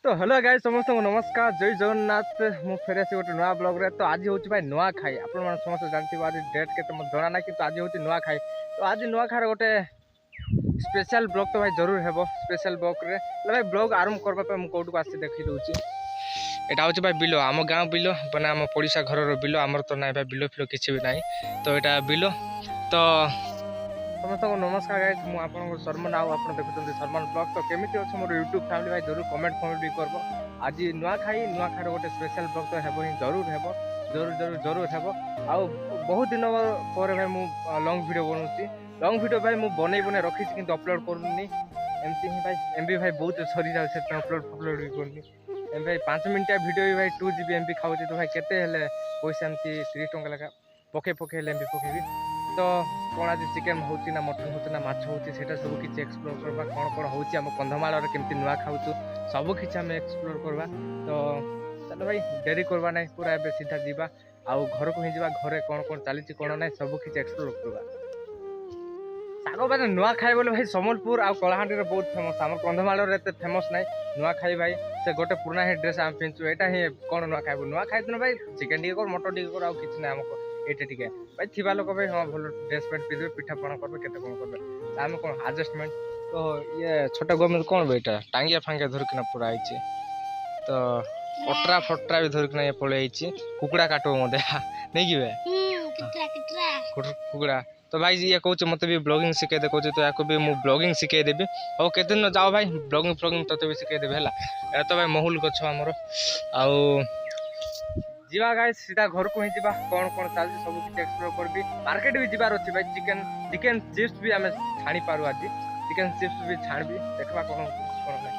तो hello guys समस्त नमस्कार जय जगन्नाथ मु फेर आसी गोटे नुआ ब्लॉग रे। तो आज होची भाई नुआ खाई आपण मन समस्त जानथि आज डेट के मत जଣା ना कि आज होची नुआ खाई। तो आज नुआ खार गोटे स्पेशल ब्लॉग तो भाई जरूर हेबो। स्पेशल ब्लॉग रे भाई ब्लॉग आरंभ करबा पे मु कोटू आसी देखि दउची। एटा होची भाई बिलो आम गाँव बिलो बना आम पड़िशा घर रो बिलो आमर तो नाइ भाई बिलो फिलो किछि भी नाइ। तो एटा बिलो तो समस्त नमस्कार गाइस मु आपन शर्मन आउ आपन देखुछन शर्मन ब्लॉग। तो केमिति अछि मोर यूट्यूब फैमिली भाई जरूर कमेंट भी करबो। आज नुआ खाई गोटे स्पेशल ब्लॉग तो हेबो ही जरूर हेबो जरूर जरूर जरूर हेबो। आउ बहुत दिन पर भाई मु लॉन्ग वीडियो बनउची। लॉन्ग वीडियो भाई मु बनै बनै रखिछि किंतु अपलोड करूनी एमती ही भाई एमबी भाई बहुत सरी जाउ से अपलोड भी करनी एम भाई 5 मिनट वीडियो भी भाई 2 GB एमबी खाउची। तो भाई केते हेले पैसा एमती 30 टंका लगा पके पके हेले एमबी पकेबी। तो कौन आज चिकेन होची ना मटन होची ना माछ होची सेटा सब किछि एक्सप्लोर करबा कौन कौन होची हम कंधमाल रे केमती नुआ खाउछु सब किछि हम एक्सप्लोर करबा। तो चलो भाई देरी करबा नहीं पूरा एबे सीधा जीवा आउ घर को ही जीवा घरे कौन कौन चली कौन ना सब किछि एक्सप्लोर करबा। सागो बारे नुआ खाई बोले भाई सम्बलपुर आउ कलाहांडी रे बहुत फेमस आम कंधमाल रे एते फेमस नहीं नुआ खाई भाई से गोटे पुराना ही ड्रेस आम पिंचु एटा ही कौन नुआ खाइबो नुआ खाई दिन भाई चिकेन टिके कर मटन टिके कर आउ किछि ना हमको एटे टिके भाई थिबा लोक भाई हां भलो ड्रेस पैंट पिदे पिठा पणा करबे केते कोन करबे आम कोन एडजस्टमेंट। तो ये छोटा गोमे कोन बेटा टांगिया फांगिया धरकिना पूरा आइछि। तो कटरा फटरा भी धरकिना ये पळे आइछि कुकुड़ा काटो मदे नै कि बे कुकुड़ा। तो भाई ये कहूँ मत भी ब्लॉगिंग शिखे दे कहूँ तो या भी मु ब्लॉगिंग शिखे देबी और केते दिन जाओ भाई ब्लॉगिंग फ्लॉगिंग तते भी शिखे देबे हला। ए तो भाई महूल गछ हमर आउ जीवा गाइस सीधा घर को ही जीवा कौन कौन चलती सब किसी एक्सप्लोर करबी। मार्केट भी जीवार अछि भाई चिकेन चिकेन चिप्स भी हमें छाणी पारु आज चिकेन चिप्स भी छाणबी देखबा कोन कोन नै।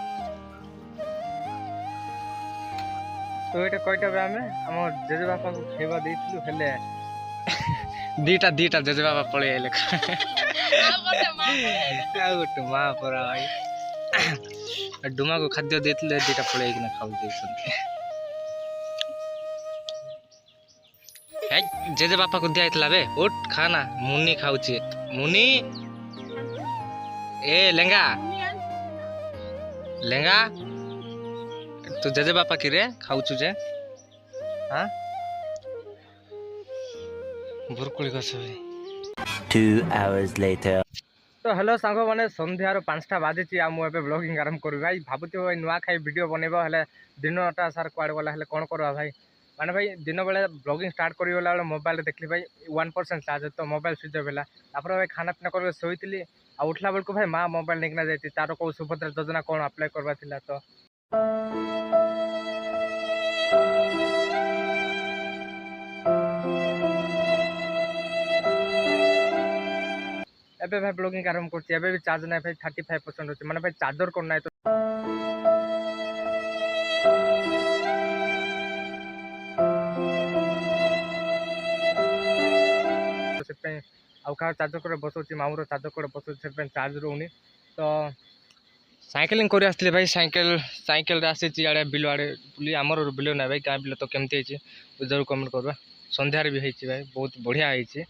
तो एटा कयटा बे हमें हम जेजे बापा को खेवा देइथिलु हेले दीटा दीटा जेजे बाबा पळे आइले आ गोटे मां परा भाई डुमा को खाद्य देइथिले दीटा पळे किना खाउ देइछन। जेजे बापा को दिया बे उठ खाना मुन्नी खाऊची मुन्नी ए लेंगा लेंगा तू जेजे बापा की रे खाऊचु जे हां बुरकुली गछ 2 hours later। तो हेलो सांगो माने संध्यार 5टा बाजिची आ मु एबे ब्लॉगिंग आरंभ करबी भाई भाबुती भाई नुआ खाई वीडियो बनेबो हेले दिनटा सार क्वाड वाला हेले कोन करबा भाई माने भाई दिन बेले ब्लॉगिंग स्टार्ट करी वाला मोबाइल देखली भाई 1% चार्ज तो मोबाइल स्विच ऑफ होला तापर भाई खाना पीना करबे सोइतली आ उठला बेल को भाई मां मोबाइल नेकना जाईती तारो को सुभद्रा योजना कोन अप्लाई करबा थिला। तो एबे भाई ब्लॉगिंग आरंभ करछि एबे भी चार्ज नै भाई 35% होछि माने भाई चार्जर कोन नै। तो आउ का चार्जर करे बसोछि मामुर चार्जर करे बसोछि से चार्ज रोउनी। तो साइकिलिंग कर आसले भाई साइकिल साइकिल रे आसी आड़े बिलो आड़े बुली आमर बिलो ना भाई गाँ बिलो तो केमती होछि जरूर कमेंट करबा। संध्यार भी होछि भाई बहुत बढ़िया होछि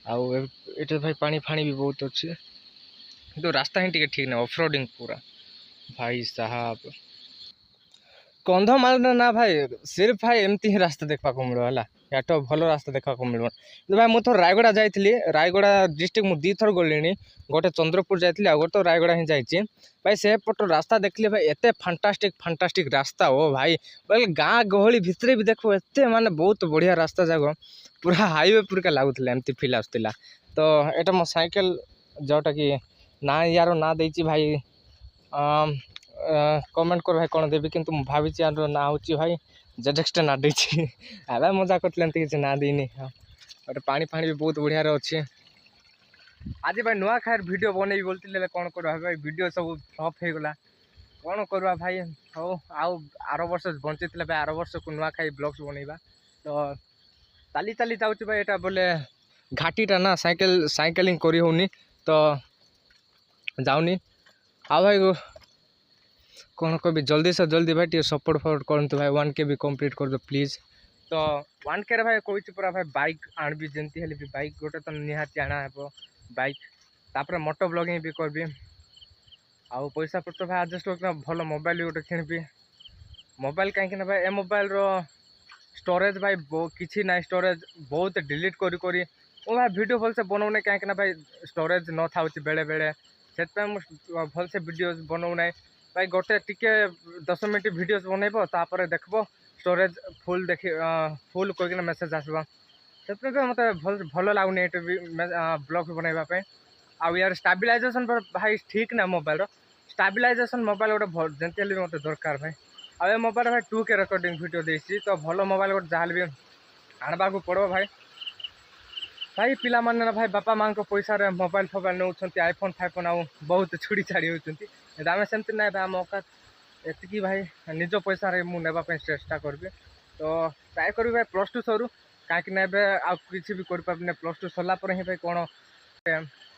आउ एटे भाई पानी फानी भी बहुत अच्छी तो रास्ता ही ठीक ना ऑफ रोडिंग पूरा भाई साहब कंधमाल ना भाई सिर्फ भाई एमती ही रास्ता देखा मिलो है या तो भल रास्ता देखा मिल भाई मुझे रायगड़ा जाइली रायगड़ा डिस्ट्रिक्ट मुझे 2 थर गलिनी गोटे चंद्रपुर जाइली आ गोटे रायगड़ा ही जाइए भाई से पट रास्ता देखली भाई एत फंटास्टिक रास्ता ओ भाई बोले गाँ गहली भितर भी देखो एत माने बहुत बढ़िया रास्ता जाक पूरा हाईवे पूरा लगुला एमती फिल आसला। तो यहाँ मो साइकेल जोटा कि ना यार ना देती भाई कमेंट कर भाई कौन देवी किंतु भावी यार ना हूँ भाई जेडेक्सटा ना देती भाई मजा करते किसी ना देनी गोटे पानी फाणी भी बहुत बढ़िया अच्छे। आज भाई नुआ खाएर वीडियो बने बोलते कौन कर भाई वीडियो सब फ्लप हो गला कौन करवा भाई हो आउ आर वर्ष बंची भाई आर वर्ष को नुआ खाई ब्लॉग्स बनइबा। तो चाली चाली जाऊँ भाई यहाँ बोले घाटीटा ना साइकेल साइकेलिंग करी होनी तो जाऊनी आ भाई कौन कभी जल्दी से जल्दी भाई टे सपोर्ट फपोर्ट करते भाई 1K भी कंप्लीट कर दो प्लीज। तो 1K रे भाई कही पूरा भाई बाइक आणबी जमती हेले भी बाइक गोटे तो निहाती आना है बाइक तापर मोटो ब्लॉगिंग भी करबी आउ पैसा पत्र भाई एडजस्ट करके भल मोबाइल गोटे किणबी मोबाइल कहीं भाई ए मोबाइल रो स्टोरेज भाई किसी ना स्टोरेज बहुत डिलीट करी करी वो भाई वीडियो भलसे बनाऊना कहीं भाई स्टोरेज न था बेले बेले से भलसे वीडियो बनाऊना भाई गोटे टिके 10 मिनट वीडियोस बनइब तापर देखब स्टोरेज फुल देखी फुल करके मेसेज आसब से मत भल लगुनि ब्लॉग बनवाई आउ यार स्टेबिलाइजेशन भाई ठीक ना मोबाइल स्टेबिलाइजेशन मोबाइल गोटे जमी मत दरकार भाई आ मोबाइल भाई 2K रिकॉर्डिंग वीडियो देसी तो भल मोबाइल गोटे जहाँ भी आणवा को पड़ो भाई भाई पिला माने भाई बापा माँ को पैसा रे मोबाइल फोबाइल नौ आईफोन फाइफोन आउ बहुत छुड़ी छाड़ी होती आम सेमती ना भाई आम औकात एति भाई निज पैसा रे मु नेबाई चेष्टा करी तो ट्राए करी भाई +2 सरू कहीं किसी भी कर +2 सरला ही भाई कौन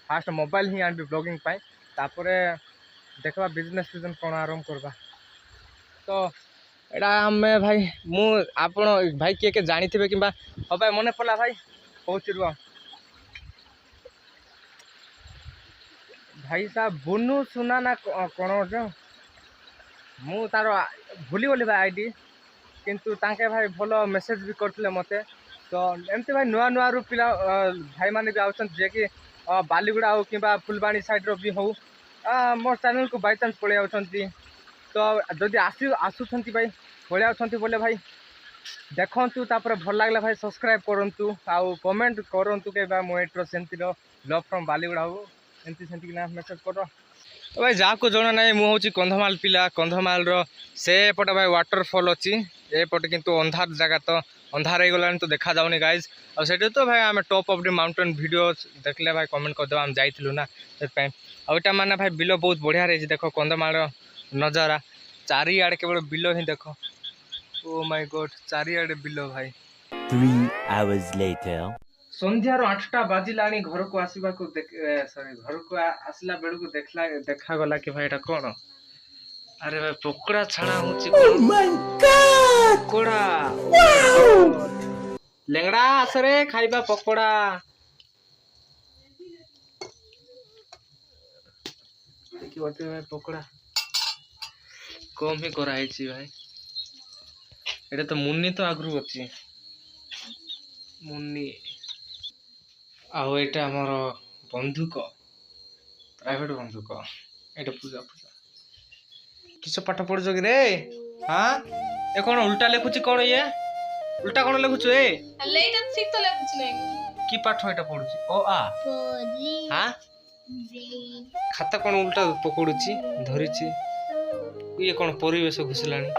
फास्ट मोबाइल ही आनबी ब्लॉगिंग तापर देखा बिजनेस फिजनेस कौन आरंभ करवा तो एटा आम भाई मु आपण भाई किए के जानी थे कि हाँ भाई मन पड़ा भाई कौच रुआ भाई साहब बुनू सुना ना कौन जो मु तार भूली गली भाई आईडी किंतु तांके भाई भल मेसेज भी करते मते तो एमती भाई नुआ नुआ रू पिला भाई माने भी आउछन जे कि बालीगुड़ा हो कि फुलबाणी साइड रो भी हो मोर चैनल को बाय चांस पळे आउछंती तो जदि आसुछंती भाई पळे आउछंती बोले भाई देखंतु तापर भल लागले भाई सब्सक्राइब करंतु आउ कमेंट करंतु के बा मोएट्रो सेंती रो लव फ्रॉम बालीगुड़ा हो एमती सेंती ना मेसेज करो तो भाई जहाँ को जना ना मुझे कंधमाल पिला कंधमाल से पटे भाई वाटरफॉल अच्छी एपटे किंतु अंधार जगह तो अंधार हो गलानी तो देखा जाऊनी गाइज और से तो भाई आम top of the mountain video देखले भाई कमेंट करदे आम जाइलु ना से आईटा माने भाई बिल बहुत बढ़िया रही देख कंधमाल नजारा चारिआडे केवल बिल ही देख ओ माय गॉड चारिआडे बिल भाई 3 hours later. संध्यार 8टा बाजिलानी घर को आसवा को सॉरी घर को आसला बेलू को देखा गला कि भाई एटा कौन अरे भाई पकोड़ा छाड़ा होची पकोड़ा लेंगड़ा आसरे खाइबा पकोड़ा देखि बते भाई पकोड़ा कम ही करा है भाई एटा तो मुन्नी तो आगरू अछि मुन्नी आउ एटा आमर बंधुक प्राइवेट बंधुक एटा पूजा पूजा किस पाठ पढ़ुछ कि रे हाँ ए कौन उल्टा लिखुची कौन ये उल्टा कौन लिखुछ ए लेटा ठीक तो लिखुछ नहीं की पाठ एटा पढ़ुची ओ आ हाँ खाता कौन उल्टा पकड़ुची धरिची ये कौन परिवेश घुसलानी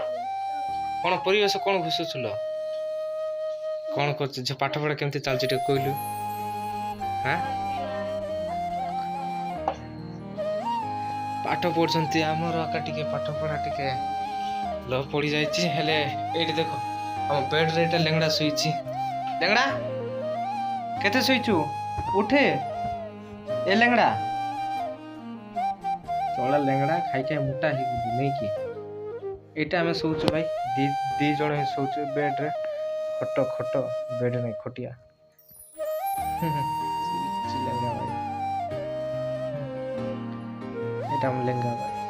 कौन परिवेश कौन घुसुछुल कौन कर पाठ पढ़ा केमती चलची टे कहलु हाँ पाठ पढ़ते आमर आका टिके पाठ पढ़ा टिके लो पड़ी जाइए हेले एठी देखो हम बेड रे एटा लेंगड़ा सुईची लेंगड़ा केते सुईचू उठे ए लेंगड़ा चला लेंगड़ा खाई खाई मोटा ही नहीं कि एटा हमें सोचू भाई दी जण ही सोचू बेड रे खट खट बेड नहीं खटिया लेंगा भाई एटा हम लेंगा भाई